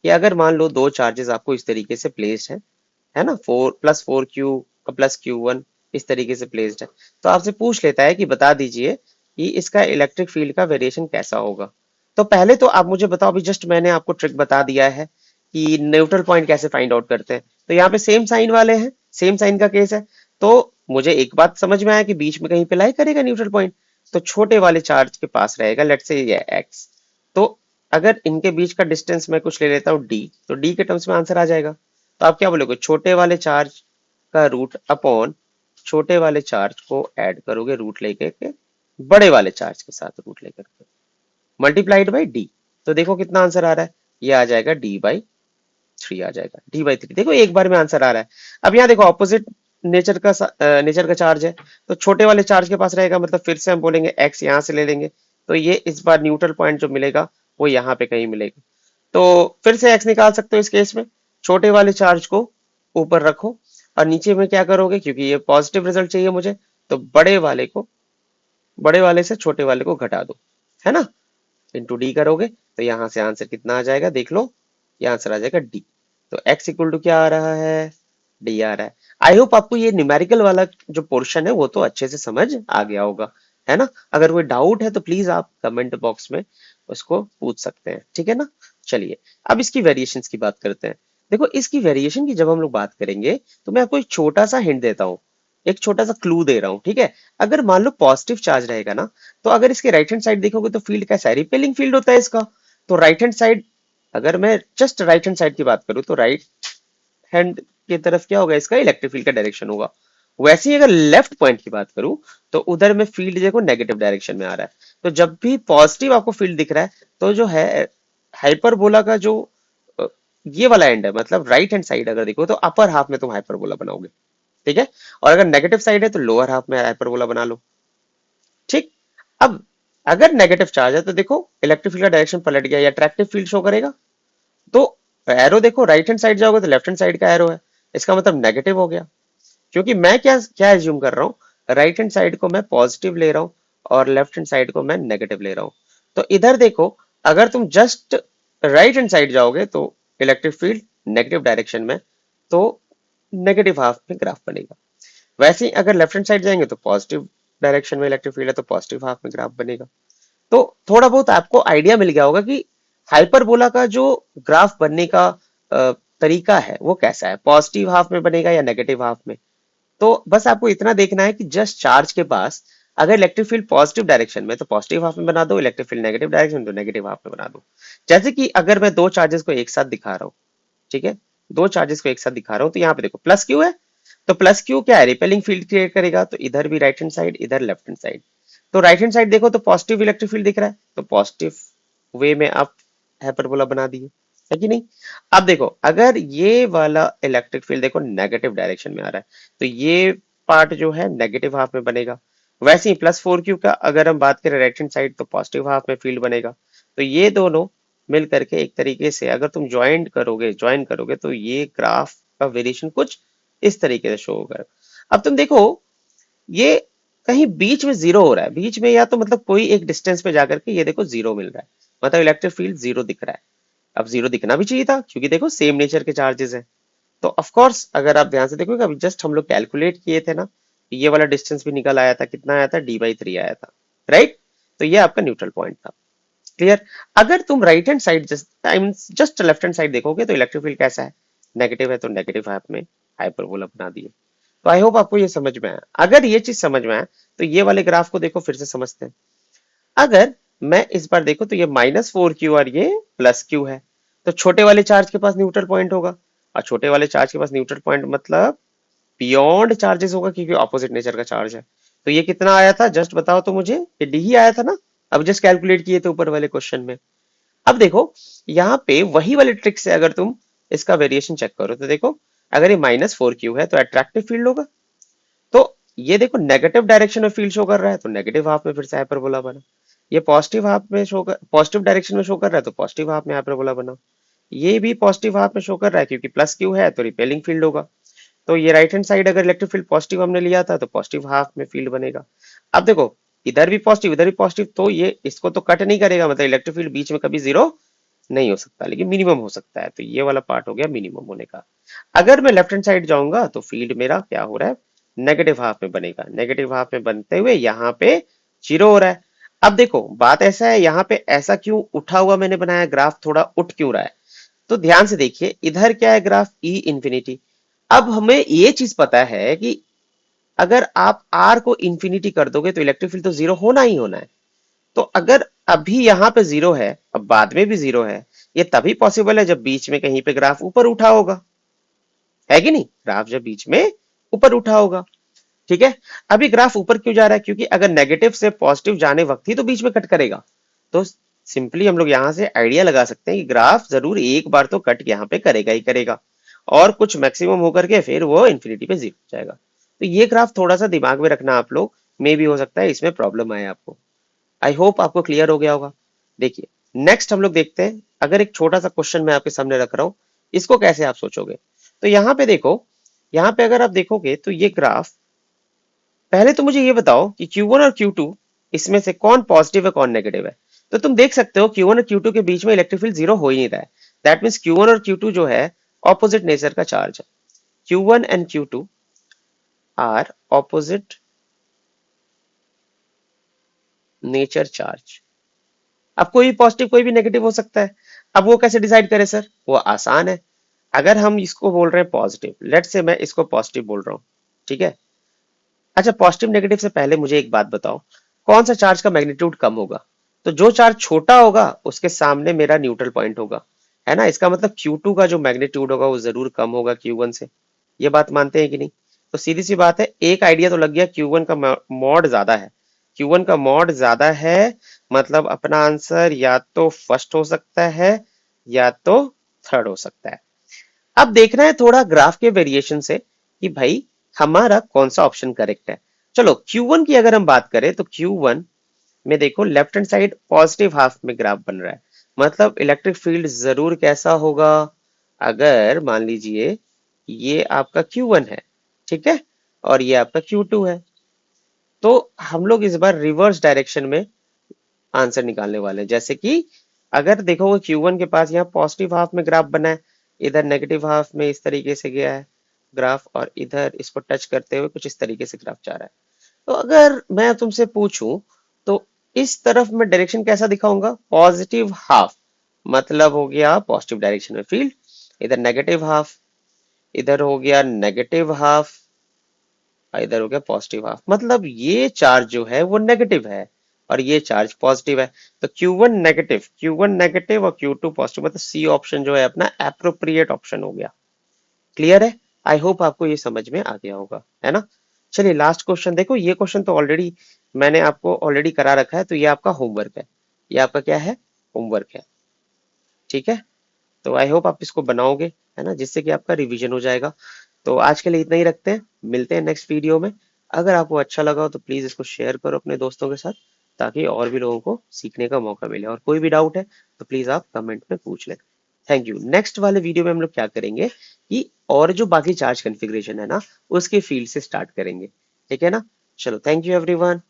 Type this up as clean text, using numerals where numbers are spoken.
कि अगर मान लो दो चार्जेस आपको इस तरीके से प्लेस्ड है ना, +4Q +Q1 इस तरीके से प्लेस्ड है, तो आपसे पूछ लेता है कि बता दीजिए कि इसका इलेक्ट्रिक फील्ड का वेरिएशन कैसा होगा। तो पहले तो आप मुझे बताओ, अभी जस्ट मैंने आपको ट्रिक बता दिया है कि न्यूट्रल पॉइंट कैसे फाइंड आउट करते हैं। तो यहाँ पे सेम साइन वाले हैं, सेम साइन का केस है, तो मुझे एक बात समझ में आया कि बीच में कहीं पे लाई करेगा न्यूट्रल पॉइंट, तो छोटे वाले चार्ज के पास रहेगा, लेट्स से ये एक्स। तो अगर इनके बीच का डिस्टेंस मैं कुछ ले लेता हूँ डी, तो डी के टर्म्स में आंसर आ जाएगा। तो आप क्या बोलोगे, छोटे वाले चार्ज का रूट अपॉन छोटे वाले चार्ज को ऐड करोगे रूट लेके के बड़े वाले चार्ज के साथ रूट लेकर के मल्टीप्लाइड बाई डी। तो देखो कितना आंसर आ रहा है, ये आ जाएगा डी बाई 3 आ जाएगा, डी बाई 3। देखो एक बार में आंसर आ रहा है। अब यहाँ देखो ऑपोजिट नेचर का चार्ज है, तो छोटे वाले चार्ज के पास रहेगा, मतलब फिर से हम बोलेंगे एक्स यहाँ से ले लेंगे, तो ये इस बार न्यूट्रल पॉइंट जो मिलेगा वो यहाँ पे कहीं मिलेगा। तो फिर से एक्स निकाल सकते हो इस केस में, छोटे वाले चार्ज को ऊपर रखो और नीचे में क्या करोगे, क्योंकि ये पॉजिटिव रिजल्ट चाहिए मुझे, तो बड़े वाले से छोटे वाले को घटा दो, है ना, इंटू डी करोगे, तो यहां से आंसर कितना आ जाएगा देख लो, ये आंसर आ जाएगा डी। तो एक्स इक्वल टू क्या आ रहा है, डी आ रहा है। आई होप आपको ये न्यूमेरिकल वाला जो पोर्शन है वो तो अच्छे से समझ आ गया होगा, है ना। अगर कोई डाउट है तो प्लीज आप कमेंट बॉक्स में उसको पूछ सकते हैं, ठीक है ना। चलिए अब इसकी वेरिएशंस की बात करते हैं। देखो इसकी वेरिएशन की जब हम लोग बात करेंगे, तो मैं आपको एक छोटा सा हिंट देता हूँ, एक छोटा सा क्लू दे रहा हूँ, ठीक है। अगर मान लो पॉजिटिव चार्ज रहेगा ना, तो अगर इसके राइट हैंड साइड देखोगे तो फील्ड कैसा है, रिपेलिंग फील्ड होता है इसका। तो राइट हैंड साइड, अगर मैं जस्ट राइट हैंड साइड की बात करूं, तो राइट हैंड की तरफ क्या होगा, इसका इलेक्ट्रिक फील्ड का डायरेक्शन होगा। वैसे ही अगर लेफ्ट पॉइंट की बात करूं, तो उधर में फील्ड देखो नेगेटिव डायरेक्शन में आ रहा है। तो जब भी पॉजिटिव आपको फील्ड दिख रहा है, तो जो है हाइपरबोला का जो अ, ये वाला एंड है, मतलब राइट हैंड साइड अगर देखो तो अपर हाफ में तुम हाइपरबोला बनाओगे, ठीक है। और अगर नेगेटिव साइड है तो लोअर हाफ में हाइपरबोला बना लो, ठीक। अब अगर नेगेटिव चार्ज है तो देखो इलेक्ट्रिक फील्ड का डायरेक्शन पलट गया, या अट्रैक्टिव फील्ड शो करेगा। तो एरो देखो राइट हैंड साइड जाओगे तो लेफ्ट हैंड साइड का एरो है, इसका मतलब नेगेटिव हो गया। क्योंकि मैं क्या क्या एज्यूम कर रहा हूँ, राइट हैंड साइड को मैं पॉजिटिव ले रहा हूँ और लेफ्ट हैंड साइड को मैं नेगेटिव ले रहा हूँ। तो इधर देखो, अगर तुम जस्ट राइट हैंड साइड जाओगे तो इलेक्ट्रिक फील्ड नेगेटिव डायरेक्शन में, तो नेगेटिव हाफ में ग्राफ बनेगा। वैसे ही अगर लेफ्ट हैंड साइड जाएंगे तो पॉजिटिव डायरेक्शन में इलेक्ट्रिक फील्ड है, तो पॉजिटिव हाफ में ग्राफ बनेगा। तो थोड़ा बहुत आपको आइडिया मिल गया होगा कि हाइपरबोला का जो ग्राफ बनने का तरीका है वो कैसा है, पॉजिटिव हाफ में बनेगा या नेगेटिव हाफ में। तो बस आपको इतना देखना है कि जस्ट चार्ज के पास अगर इलेक्ट्रिक फील्ड पॉजिटिव डायरेक्शन में तो पॉजिटिव हाफ में बना दो, इलेक्ट्रिक फील्ड नेगेटिव डायरेक्शन में तो नेगेटिव हाफ में बना दो। जैसे कि अगर मैं दो चार्जेस को एक साथ दिखा रहा हूँ, ठीक है, दो चार्जेस को एक साथ दिखा रहा हूँ, तो यहाँ पे देखो प्लस क्यू है, तो प्लस क्यू क्या है, रिपेलिंग फील्ड क्रिएट करेगा, तो इधर भी राइट हैंड साइड इधर लेफ्ट हैंड साइड। तो राइट हैंड साइड देखो तो पॉजिटिव इलेक्ट्रिक फील्ड दिख रहा है, तो पॉजिटिव वे में आप हाइपरबोला बना दिए, है कि नहीं। अब देखो अगर ये वाला इलेक्ट्रिक फील्ड देखो नेगेटिव डायरेक्शन में आ रहा है, तो ये पार्ट जो है नेगेटिव हाफ में बनेगा। वैसे ही +4Q का अगर हम बात करें राइट हैंड साइड, तो पॉजिटिव हाफ में फील्ड बनेगा। तो ये दोनों मिल करके एक तरीके से अगर तुम ज्वाइन करोगे तो ये ग्राफ का वेरिएशन कुछ इस तरीके से शो होगा। अब तुम देखो ये कहीं बीच में जीरो हो रहा है, बीच में या तो मतलब कोई एक डिस्टेंस पे जाकर के ये देखो जीरो मिल रहा है, मतलब इलेक्ट्रिक फील्ड जीरो दिख रहा है। अब जीरो दिखना भी चाहिए था क्योंकि देखो सेम नेचर के चार्जेस हैं। तो ऑफ कोर्स अगर आप ध्यान से देखोगे, अभी जस्ट हम लोग कैलकुलेट किए थे ना, ये वाला डिस्टेंस भी निकल आया था, कितना आया था, डी बाई 3 आया था, राइट। तो ये आपका न्यूट्रल पॉइंट था, क्लियर। अगर तुम right hand side just left hand side देखोगे तो इलेक्ट्रिक फील्ड कैसा है, नेगेटिव है, तो नेगेटिव हाफ में हाइपरबोला बना दिए। तो आई होप आपको ये समझ में आया। अगर ये चीज समझ में आया तो ये वाले ग्राफ को देखो फिर से समझते हैं। अगर मैं इस बार देखो तो ये -4Q और ये +Q है, तो छोटे वाले चार्ज के पास न्यूट्रल पॉइंट होगा, और छोटे वाले चार्ज के पास न्यूट्रल पॉइंट मतलब बियॉन्ड चार्जेस होगा, क्योंकि ऑपोजिट नेचर का चार्ज है। तो ये कितना आया था जस्ट बताओ तो मुझे, ये डी ही आया था ना, अब जस्ट कैलकुलेट किए थे ऊपर वाले क्वेश्चन में। अब देखो यहाँ पे वही वाले ट्रिक से अगर तुम इसका वेरिएशन चेक करो तो देखो, अगर ये -4Q है तो अट्रैक्टिव फील्ड होगा, तो ये देखो नेगेटिव डायरेक्शन में फील्ड शो कर रहा है, तो नेगेटिव हाफ में फिर से हाइपरबोला बना। ये पॉजिटिव डायरेक्शन में शो कर रहा है, तो पॉजिटिव हाफ में हाइपरबोला बना। ये भी पॉजिटिव हाफ में शो कर रहा है क्योंकि +Q है तो रिपेलिंग फील्ड होगा। तो ये राइट हैंड साइड अगर इलेक्ट्रिक फील्ड पॉजिटिव हमने लिया था तो पॉजिटिव हाफ में फील्ड बनेगा। अब देखो इधर भी पॉजिटिव इधर भी पॉजिटिव, तो ये इसको तो कट नहीं करेगा, मतलब इलेक्ट्रिक फील्ड बीच में कभी जीरो नहीं हो सकता, लेकिन मिनिमम हो सकता है। तो ये वाला पार्ट हो गया मिनिमम होने का। अगर मैं लेफ्ट हैंड साइड जाऊंगा तो फील्ड मेरा क्या हो रहा है, नेगेटिव हाफ में बनेगा। नेगेटिव हाफ में बनते हुए यहाँ पे जीरो हो रहा है। अब देखो बात ऐसा है, यहाँ पे ऐसा क्यों उठा हुआ मैंने बनाया, ग्राफ थोड़ा उठ क्यों रहा है, तो ध्यान से देखिए इधर क्या है ग्राफ ई इंफिनिटी। अब हमें ये चीज पता है कि अगर आप आर को इंफिनिटी कर दोगे तो इलेक्ट्रिक फील्ड तो जीरो होना ही होना है। तो अगर अभी यहाँ पे जीरो है, अब बाद में भी जीरो है, ये तभी पॉसिबल है जब बीच में कहीं पे ग्राफ ऊपर उठा होगा, है कि नहीं, ग्राफ जब बीच में ऊपर उठा होगा। ठीक है, अभी ग्राफ ऊपर क्यों जा रहा है, क्योंकि अगर नेगेटिव से पॉजिटिव जाने वक्त ही तो बीच में कट करेगा। तो सिंपली हम लोग यहां से आइडिया लगा सकते हैं कि ग्राफ जरूर एक बार तो कट यहाँ पे करेगा ही करेगा, और कुछ मैक्सिमम होकर के फिर वो इंफिनिटी पे जीरो हो जाएगा। तो ये ग्राफ थोड़ा सा दिमाग में रखना आप लोग, मे भी हो सकता है इसमें प्रॉब्लम आए आपको। आई होप आपको क्लियर हो गया होगा। देखिए नेक्स्ट हम लोग देखते हैं, अगर एक छोटा सा क्वेश्चन मैं आपके सामने रख रहा हूं, इसको कैसे आप सोचोगे। तो यहाँ पे देखो, यहाँ पे अगर आप देखोगे तो ये ग्राफ, पहले तो मुझे ये बताओ कि Q1 और Q2 इसमें से कौन पॉजिटिव है कौन नेगेटिव है। तो तुम देख सकते हो Q1 और Q2 के बीच में इलेक्ट्रिक फील्ड जीरो हो ही नहीं रहा है। दैट मीन्स Q1 और Q2 जो है ऑपोजिट नेचर का चार्ज है। Q1 and Q2 are opposite nature charge. अब कोई भी पॉजिटिव कोई भी नेगेटिव हो सकता है। अब वो कैसे डिसाइड करें सर, वो आसान है। अगर हम इसको बोल रहे हैं पॉजिटिव, लेट से मैं इसको पॉजिटिव बोल रहा हूँ, ठीक है। अच्छा पॉजिटिव नेगेटिव से पहले मुझे एक बात बताओ, कौन सा चार्ज का मैग्नीट्यूड कम होगा। तो जो चार्ज छोटा होगा उसके सामने मेरा न्यूट्रल पॉइंट होगा, है ना। इसका मतलब Q2 का जो मैग्नीट्यूड होगा वो जरूर कम होगा Q1 से। ये बात मानते हैं कि नहीं। तो सीधी सी बात है, एक आइडिया तो लग गया, Q1 का मॉड ज्यादा है। Q1 का मॉड ज्यादा है, मतलब अपना आंसर या तो फर्स्ट हो सकता है या तो थर्ड हो सकता है। अब देखना है थोड़ा ग्राफ के वेरिएशन से कि भाई हमारा कौन सा ऑप्शन करेक्ट है। चलो Q1 की अगर हम बात करें तो Q1 में देखो left hand side positive half में ग्राफ बन रहा है, मतलब इलेक्ट्रिक फील्ड जरूर कैसा होगा, अगर मान लीजिए ये आपका Q1 है, ठीक है, और ये आपका Q2 है, तो हम लोग इस बार रिवर्स डायरेक्शन में आंसर निकालने वाले हैं। जैसे कि अगर देखोगे Q1 के पास यहाँ पॉजिटिव हाफ में ग्राफ बना है, इधर नेगेटिव हाफ में इस तरीके से गया है ग्राफ, और इधर इसको टच करते हुए कुछ इस तरीके से ग्राफ जा रहा है। तो अगर मैं तुमसे पूछूं तो इस तरफ मैं डायरेक्शन कैसा दिखाऊंगा, पॉजिटिव हाफ, मतलब हो गया पॉजिटिव डायरेक्शन में फील्ड, इधर नेगेटिव हाफ, इधर हो गया नेगेटिव हाफ, इधर हो गया पॉजिटिव हाफ, मतलब ये चार्ज जो है वो नेगेटिव है और ये चार्ज पॉजिटिव है। तो Q1 नेगेटिव और Q2 पॉजिटिव, मतलब सी ऑप्शन जो है अपना एप्रोप्रिएट ऑप्शन हो गया। क्लियर है, आई होप आपको ये समझ में आ गया होगा, है ना। चलिए लास्ट क्वेश्चन देखो, ये क्वेश्चन तो ऑलरेडी मैंने आपको ऑलरेडी करा रखा है, तो ये आपका होमवर्क है, ये आपका क्या है, होमवर्क है, ठीक है। तो आई होप आप इसको बनाओगे, है ना, जिससे कि आपका रिवीजन हो जाएगा। तो आज के लिए इतना ही रखते हैं, मिलते हैं नेक्स्ट वीडियो में। अगर आपको अच्छा लगा हो तो प्लीज इसको शेयर करो अपने दोस्तों के साथ, ताकि और भी लोगों को सीखने का मौका मिले, और कोई भी डाउट है तो प्लीज आप कमेंट में पूछ लें। Thank you. नेक्स्ट वाले वीडियो में हम लोग क्या करेंगे कि और जो बाकी चार्ज कॉन्फ़िगरेशन है ना, उसके फील्ड से स्टार्ट करेंगे, ठीक है ना। चलो थैंक यू एवरीवन।